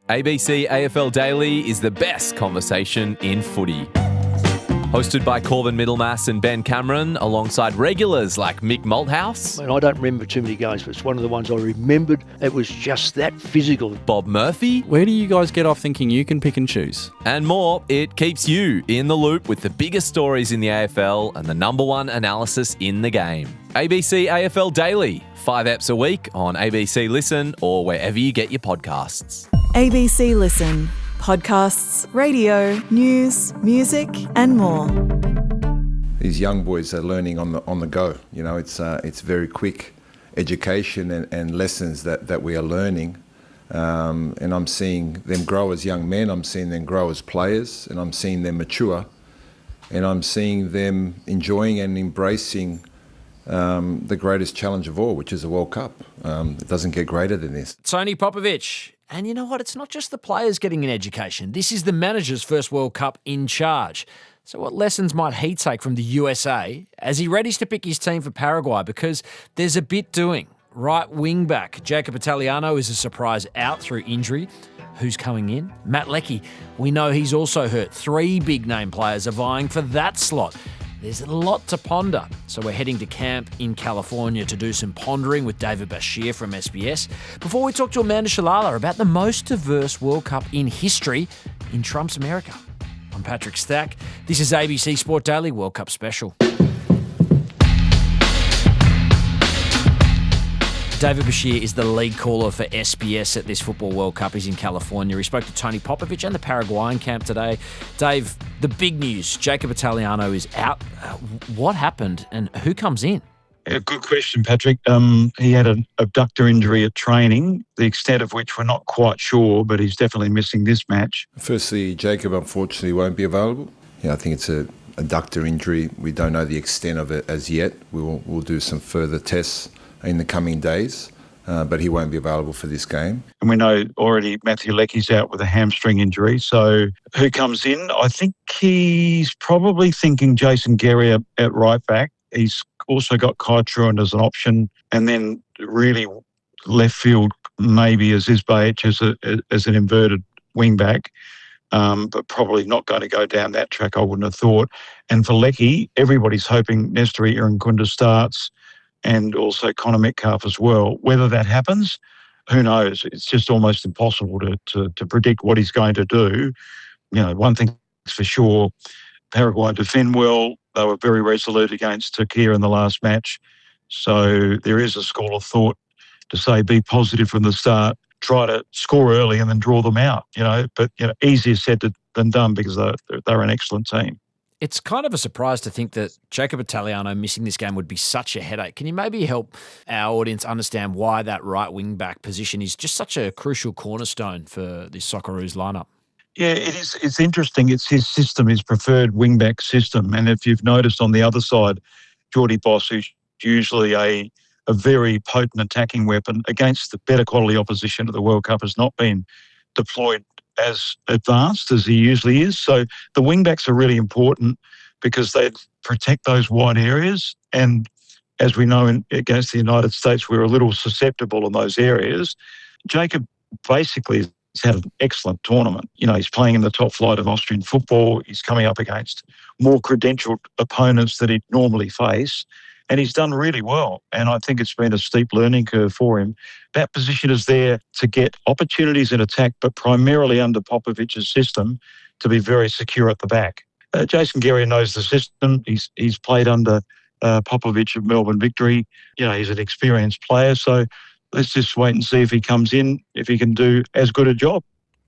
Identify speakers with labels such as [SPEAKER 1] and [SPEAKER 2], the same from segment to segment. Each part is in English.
[SPEAKER 1] ABC AFL Daily is the best conversation in footy. Hosted by Corbin Middlemass and Ben Cameron, alongside regulars like Mick Malthouse.
[SPEAKER 2] I don't remember too many games, but it's one of the ones I remembered. It was just that physical.
[SPEAKER 1] Bob Murphy.
[SPEAKER 3] Where do you guys get off thinking you can pick and choose?
[SPEAKER 1] And more. It keeps you in the loop with the biggest stories in the AFL and the number one analysis in the game. ABC AFL Daily. 5 eps a week on ABC Listen or wherever you get your podcasts.
[SPEAKER 4] ABC Listen. Podcasts, radio, news, music and more.
[SPEAKER 5] These young boys are learning on the go. You know, it's very quick education and lessons that we are learning. And I'm seeing them grow as young men, I'm seeing them grow as players, and I'm seeing them mature. And I'm seeing them enjoying and embracing the greatest challenge of all, which is the World Cup. It doesn't get greater than this.
[SPEAKER 6] Tony Popovic. And you know what? It's not just the players getting an education. This is the manager's first World Cup in charge. So what lessons might he take from the USA as he readies to pick his team for Paraguay? Because there's a bit doing. Right wing back Jacob Italiano is a surprise out through injury. Who's coming in? Mat Leckie. We know he's also hurt. 3 big name players are vying for that slot. There's a lot to ponder. So we're heading to camp in California to do some pondering with David Basheer from SBS before we talk to Amanda Shalala about the most diverse World Cup in history in Trump's America. I'm Patrick Stack. This is ABC Sport Daily World Cup Special. David Basheer is the lead caller for SBS at this Football World Cup. He's in California. He spoke to Tony Popovic and the Paraguayan camp today. Dave, the big news, Jacob Italiano is out. What happened and who comes in?
[SPEAKER 7] Yeah, good question, Patrick. He had an abductor injury at training, the extent of which we're not quite sure, but he's definitely missing this match.
[SPEAKER 5] Firstly, Jacob unfortunately won't be available. Yeah, I think it's a abductor injury. We don't know the extent of it as yet. We'll do some further tests in the coming days, but he won't be available for this game.
[SPEAKER 7] And we know already Mat Leckie's out with a hamstring injury. So who comes in? I think he's probably thinking Jason Gerry at right back. He's also got Kai Truant as an option. And then really left field maybe as Isbay as an inverted wing back. But probably not going to go down that track, I wouldn't have thought. And for Leckie, everybody's hoping Nestori Irankunda starts, and also Connor Metcalf as well. Whether that happens, who knows? It's just almost impossible to predict what he's going to do. You know, one thing's for sure, Paraguay defend well. They were very resolute against Turkey in the last match. So there is a school of thought to say be positive from the start, try to score early and then draw them out, you know. But, you know, easier said than done because they're an excellent team.
[SPEAKER 6] It's kind of a surprise to think that Jacob Italiano missing this game would be such a headache. Can you maybe help our audience understand why that right wing back position is just such a crucial cornerstone for this Socceroos lineup?
[SPEAKER 7] Yeah, it is. It's interesting. It's his system, his preferred wing back system. And if you've noticed on the other side, Geordie Boss, who's usually a very potent attacking weapon against the better quality opposition of the World Cup, has not been deployed as advanced as he usually is. So the wing-backs are really important because they protect those wide areas. And as we know against the United States, we're a little susceptible in those areas. Jacob basically has had an excellent tournament. You know, he's playing in the top flight of Austrian football. He's coming up against more credentialed opponents that he'd normally face. And he's done really well. And I think it's been a steep learning curve for him. That position is there to get opportunities in attack, but primarily under Popovic's system to be very secure at the back. Jason Gerry knows the system. He's played under Popovic of Melbourne Victory. You know, he's an experienced player. So let's just wait and see if he comes in, if he can do as good a job.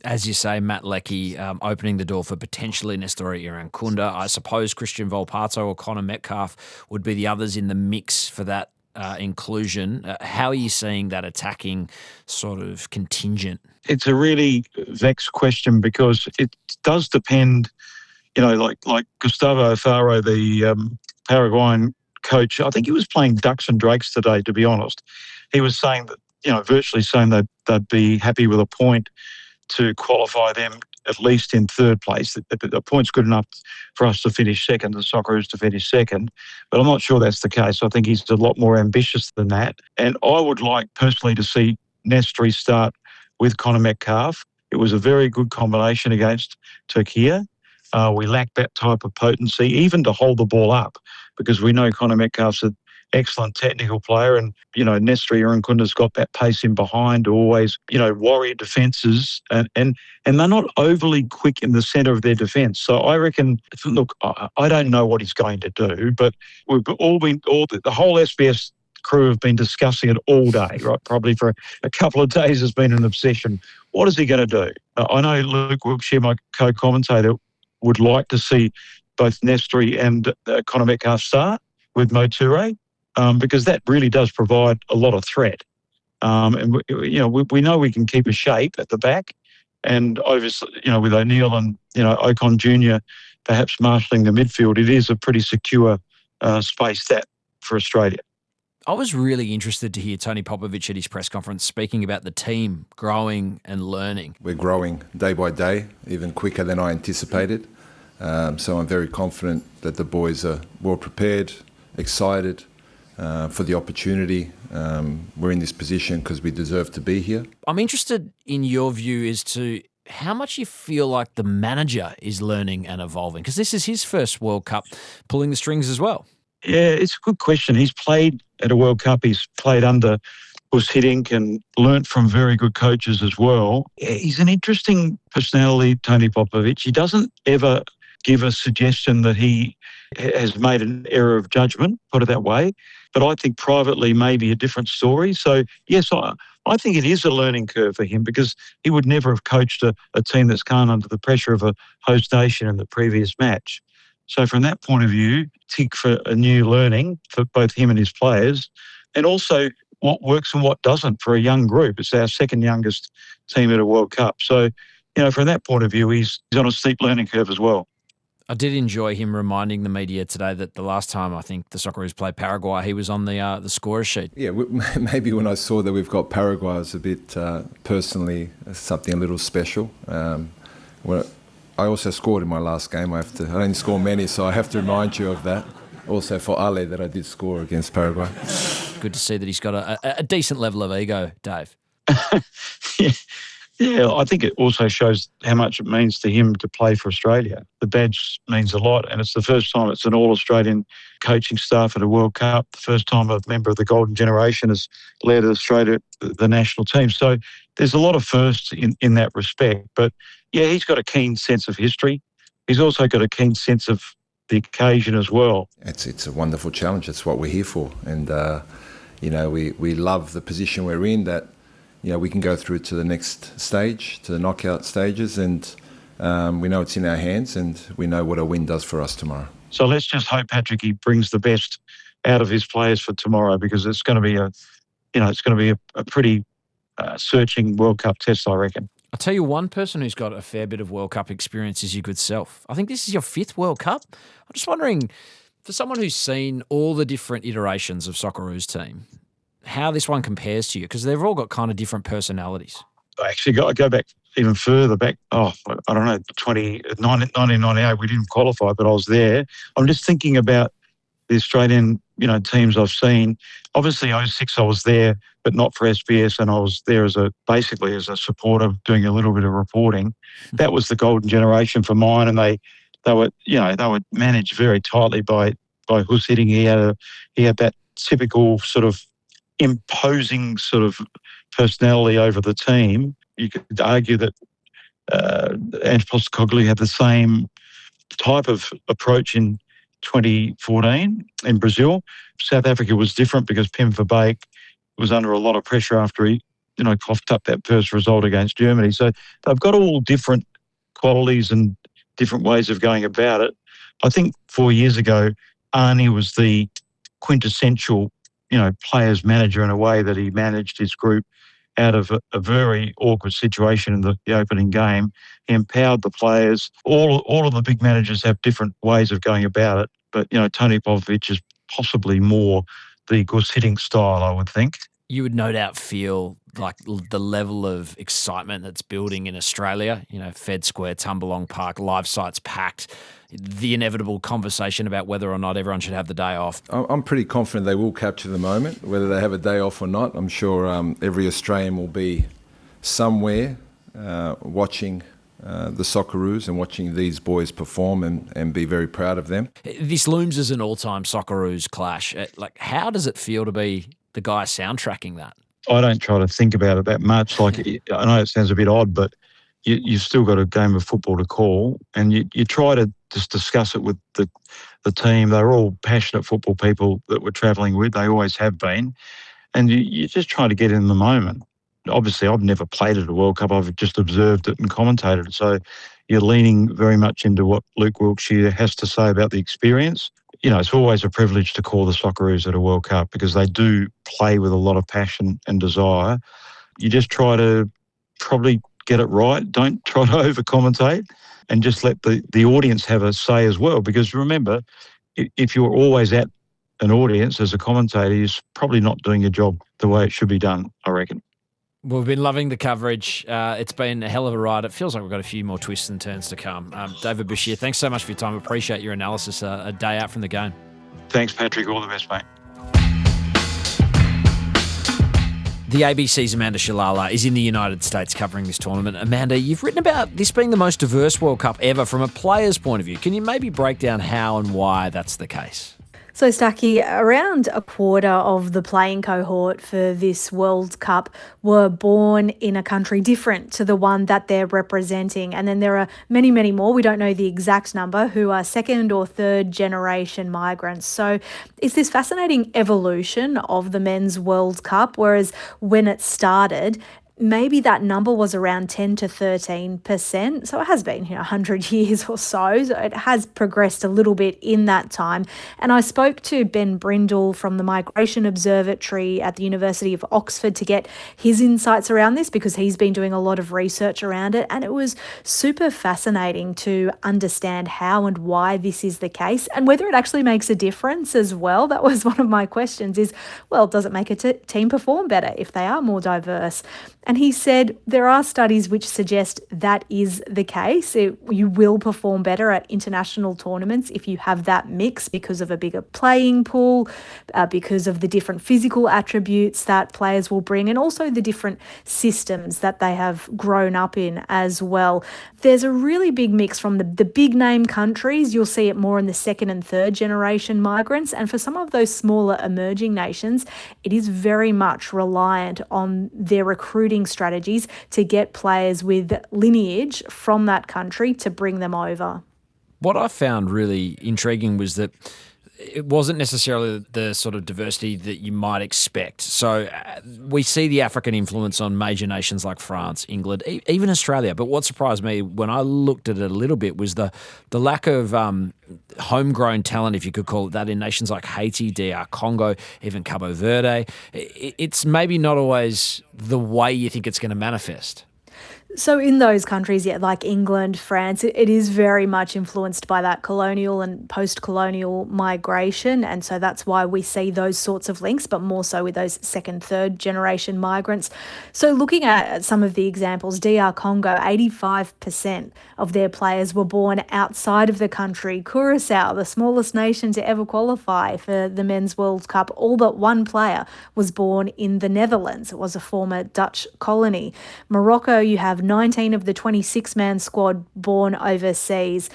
[SPEAKER 6] As you say, Mat Leckie opening the door for potentially Nestori Irankunda. I suppose Christian Volpato or Connor Metcalf would be the others in the mix for that inclusion. How are you seeing that attacking sort of contingent?
[SPEAKER 7] It's a really vexed question because it does depend, you know, like Gustavo Alfaro, the Paraguayan coach, I think he was playing ducks and drakes today, to be honest. He was saying that, you know, virtually saying that they'd be happy with a point to qualify them at least in third place. The point's good enough for us to finish second, the Socceroos to finish second, but I'm not sure that's the case. I think he's a lot more ambitious than that. And I would like personally to see Nestori start with Connor Metcalf. It was a very good combination against Turkey. We lacked that type of potency, even to hold the ball up, because we know Connor Metcalf's an excellent technical player, and, Nestor Irankunda's got that pace in behind to always, warrior defences, and they're not overly quick in the centre of their defence. So I reckon, look, I don't know what he's going to do, but we've the whole SBS crew have been discussing it all day, right? Probably for a couple of days has been an obsession. What is he going to do? I know Luke Wilkshire, my co-commentator, would like to see both Nestori and Connor Metcalf start with Mo Toure, because that really does provide a lot of threat. And we know we can keep a shape at the back, and obviously, with O'Neill and Ocon Jr. perhaps marshalling the midfield, it is a pretty secure space that for Australia.
[SPEAKER 6] I was really interested to hear Tony Popovic at his press conference speaking about the team growing and learning.
[SPEAKER 5] We're growing day by day, even quicker than I anticipated. So I'm very confident that the boys are well prepared, excited for the opportunity. We're in this position because we deserve to be here.
[SPEAKER 6] I'm interested in your view as to how much you feel like the manager is learning and evolving, because this is his first World Cup pulling the strings as well.
[SPEAKER 7] Yeah, it's a good question. He's played at a World Cup. He's played under Gus Hiddink and learnt from very good coaches as well. He's an interesting personality, Tony Popovic. He doesn't ever give a suggestion that he has made an error of judgment, put it that way. But I think privately maybe a different story. So, yes, I think it is a learning curve for him, because he would never have coached a team that's come under the pressure of a host nation in the previous match. So from that point of view, tick for a new learning for both him and his players, and also what works and what doesn't for a young group. It's our second youngest team at a World Cup. So, from that point of view, he's on a steep learning curve as well.
[SPEAKER 6] I did enjoy him reminding the media today that the last time I think the Socceroos played Paraguay, he was on the scorer sheet.
[SPEAKER 5] Yeah, maybe when I saw that we've got Paraguay, it was a bit personally something a little special. I also scored in my last game. I didn't score many, so I have to remind you of that. Also for Ale, that I did score against Paraguay.
[SPEAKER 6] Good to see that he's got a decent level of ego, Dave.
[SPEAKER 7] Yeah, I think it also shows how much it means to him to play for Australia. The badge means a lot, and it's the first time it's an all-Australian coaching staff at a World Cup, the first time a member of the Golden Generation has led Australia, the national team. So there's a lot of firsts in that respect. But, yeah, he's got a keen sense of history. He's also got a keen sense of the occasion as well.
[SPEAKER 5] It's a wonderful challenge. That's what we're here for. And, we love the position we're in, that we can go through to the next stage, to the knockout stages, and we know it's in our hands, and we know what a win does for us tomorrow.
[SPEAKER 7] So let's just hope, Patrick, he brings the best out of his players for tomorrow, because it's going to be a pretty searching World Cup test, I reckon.
[SPEAKER 6] I'll tell you one person who's got a fair bit of World Cup experience is your good self. I think this is your 5th World Cup. I'm just wondering, for someone who's seen all the different iterations of Socceroos team, how this one compares to you, because they've all got kind of different personalities.
[SPEAKER 7] I actually go back even further back. I don't know, 1998, we didn't qualify, but I was there. I'm just thinking about the Australian, teams I've seen. Obviously, 2006 I was there, but not for SBS, and I was there basically as a supporter, doing a little bit of reporting. That was the golden generation for mine, and they were managed very tightly by Gus Hiddink. He had that typical sort of imposing sort of personality over the team. You could argue that Ange Postecoglou had the same type of approach in 2014 in Brazil. South Africa was different because Pim Verbeek was under a lot of pressure after he, coughed up that first result against Germany. So they've got all different qualities and different ways of going about it. I think 4 years ago, Arnie was the quintessential players manager, in a way that he managed his group out of a very awkward situation in the opening game. He empowered the players. All of the big managers have different ways of going about it, but Tony Popovic is possibly more the Gus Hiddink style, I would think.
[SPEAKER 6] You would no doubt feel like the level of excitement that's building in Australia, Fed Square, Tumbalong Park, live sites packed, the inevitable conversation about whether or not everyone should have the day off.
[SPEAKER 5] I'm pretty confident they will capture the moment, whether they have a day off or not. I'm sure every Australian will be somewhere watching the Socceroos and watching these boys perform and be very proud of them.
[SPEAKER 6] This looms as an all-time Socceroos clash. How does it feel to be the guy soundtracking that?
[SPEAKER 7] I don't try to think about it that much. I know it sounds a bit odd, but you've still got a game of football to call, and you try to just discuss it with the team. They're all passionate football people that we're travelling with. They always have been. And you just try to get in the moment. Obviously, I've never played at a World Cup. I've just observed it and commentated. So you're leaning very much into what Luke Wilkshire has to say about the experience. It's always a privilege to call the Socceroos at a World Cup because they do play with a lot of passion and desire. You just try to probably get it right. Don't try to over-commentate and just let the audience have a say as well. Because remember, if you're always at an audience as a commentator, you're probably not doing your job the way it should be done, I reckon.
[SPEAKER 6] We've been loving the coverage. It's been a hell of a ride. It feels like we've got a few more twists and turns to come. David Basheer, thanks so much for your time. Appreciate your analysis a day out from the game.
[SPEAKER 7] Thanks, Patrick. All the best, mate.
[SPEAKER 6] The ABC's Amanda Shalala is in the United States covering this tournament. Amanda, you've written about this being the most diverse World Cup ever from a player's point of view. Can you maybe break down how and why that's the case?
[SPEAKER 8] So, Stacky, around a quarter of the playing cohort for this World Cup were born in a country different to the one that they're representing. And then there are many, many more, we don't know the exact number, who are second or third generation migrants. So it's this fascinating evolution of the Men's World Cup, whereas when it started, maybe that number was around 10 to 13%. So it has been 100 years or so. So it has progressed a little bit in that time. And I spoke to Ben Brindle from the Migration Observatory at the University of Oxford to get his insights around this because he's been doing a lot of research around it. And it was super fascinating to understand how and why this is the case and whether it actually makes a difference as well. That was one of my questions is, well, does it make a team perform better if they are more diverse? And he said there are studies which suggest that is the case. You will perform better at international tournaments if you have that mix because of a bigger playing pool, because of the different physical attributes that players will bring, and also the different systems that they have grown up in as well. There's a really big mix from the big name countries. You'll see it more in the second and third generation migrants. And for some of those smaller emerging nations, it is very much reliant on their recruiting strategies to get players with lineage from that country to bring them over.
[SPEAKER 6] What I found really intriguing was that it wasn't necessarily the sort of diversity that you might expect. So we see the African influence on major nations like France, England, even Australia. But what surprised me when I looked at it a little bit was the lack of homegrown talent, if you could call it that, in nations like Haiti, DR Congo, even Cabo Verde. It's maybe not always the way you think it's going to manifest.
[SPEAKER 8] So in those countries, like England, France, it is very much influenced by that colonial and post-colonial migration. And so that's why we see those sorts of links, but more so with those second, third generation migrants. So looking at some of the examples, DR Congo, 85% of their players were born outside of the country. Curacao, the smallest nation to ever qualify for the Men's World Cup, all but one player was born in the Netherlands. It was a former Dutch colony. Morocco, you have 19 of the 26-man squad born overseas.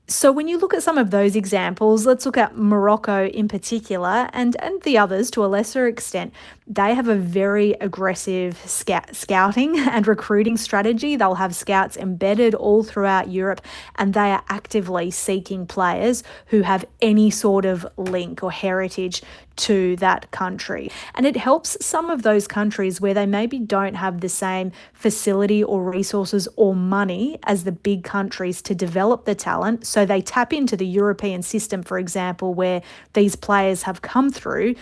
[SPEAKER 8] So when you look at some of those examples, let's look at Morocco in particular and the others to a lesser extent. They have a very aggressive scouting and recruiting strategy. They'll have scouts embedded all throughout Europe, and they are actively seeking players who have any sort of link or heritage to that country. And it helps some of those countries where they maybe don't have the same facility or resources or money as the big countries to develop the talent. So they tap into the European system, for example, where these players have come through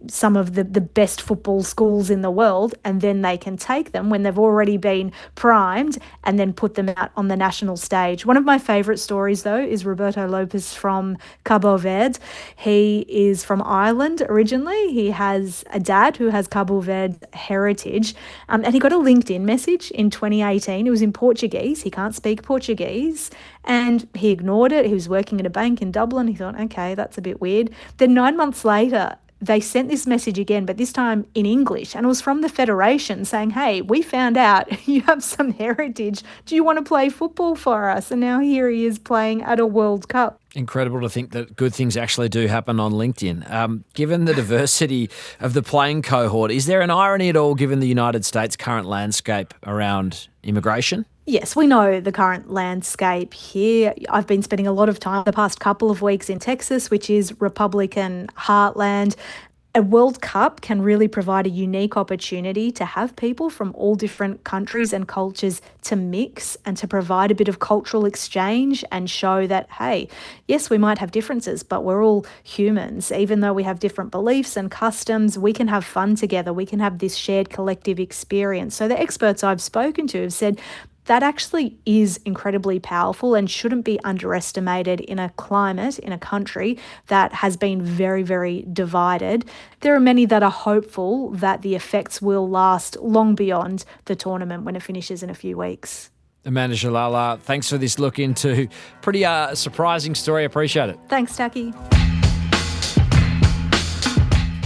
[SPEAKER 8] some of the best football schools in the world, and then they can take them when they've already been primed and then put them out on the national stage. One of my favourite stories, though, is Roberto Lopes from Cabo Verde. He is from Ireland originally. He has a dad who has Cabo Verde heritage, and he got a LinkedIn message in 2018. It was in Portuguese. He can't speak Portuguese, and he ignored it. He was working at a bank in Dublin. He thought, okay, that's a bit weird. Then 9 months later, they sent this message again, but this time in English. And it was from the Federation saying, hey, we found out you have some heritage. Do you want to play football for us? And now here he is playing at a World Cup.
[SPEAKER 6] Incredible to think that good things actually do happen on LinkedIn. Given the diversity of the playing cohort, is there an irony at all given the United States' current landscape around immigration?
[SPEAKER 8] Yes, we know the current landscape here. I've been spending a lot of time the past couple of weeks in Texas, which is Republican heartland. A World Cup can really provide a unique opportunity to have people from all different countries and cultures to mix and to provide a bit of cultural exchange and show that, hey, yes, we might have differences, but we're all humans. Even though we have different beliefs and customs, we can have fun together. We can have this shared collective experience. So the experts I've spoken to have said, that actually is incredibly powerful and shouldn't be underestimated in a climate, in a country that has been very, very divided. There are many that are hopeful that the effects will last long beyond the tournament when it finishes in a few weeks.
[SPEAKER 6] Amanda Shalala, thanks for this look into pretty surprising story. Appreciate it.
[SPEAKER 8] Thanks, Taki.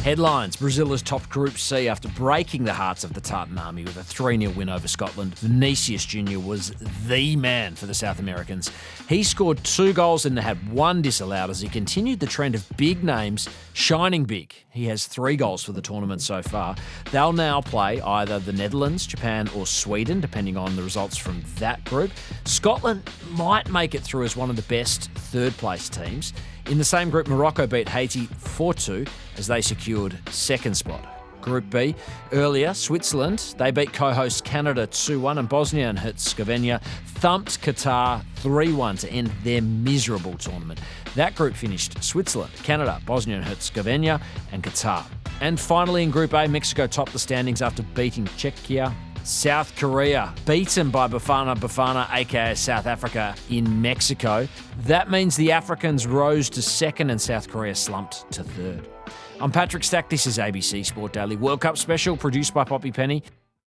[SPEAKER 6] Headlines. Brazil has topped Group C after breaking the hearts of the Tartan Army with a 3-0 win over Scotland. Vinicius Jr. was the man for the South Americans. He scored 2 goals and had 1 disallowed as he continued the trend of big names shining big. He has 3 goals for the tournament so far. They'll now play either the Netherlands, Japan or Sweden, depending on the results from that group. Scotland might make it through as one of the best third-place teams. In the same group, Morocco beat Haiti 4-2 as they secured second spot. Group B, earlier, Switzerland, they beat co-host Canada 2-1 and Bosnia and Herzegovina thumped Qatar 3-1 to end their miserable tournament. That group finished Switzerland, Canada, Bosnia and Herzegovina and Qatar. And finally in Group A, Mexico topped the standings after beating Czechia. South Korea, beaten by Bafana, aka South Africa, in Mexico. That means the Africans rose to second and South Korea slumped to third. I'm Patrick Stack. This is ABC Sport Daily World Cup special produced by Poppy Penny.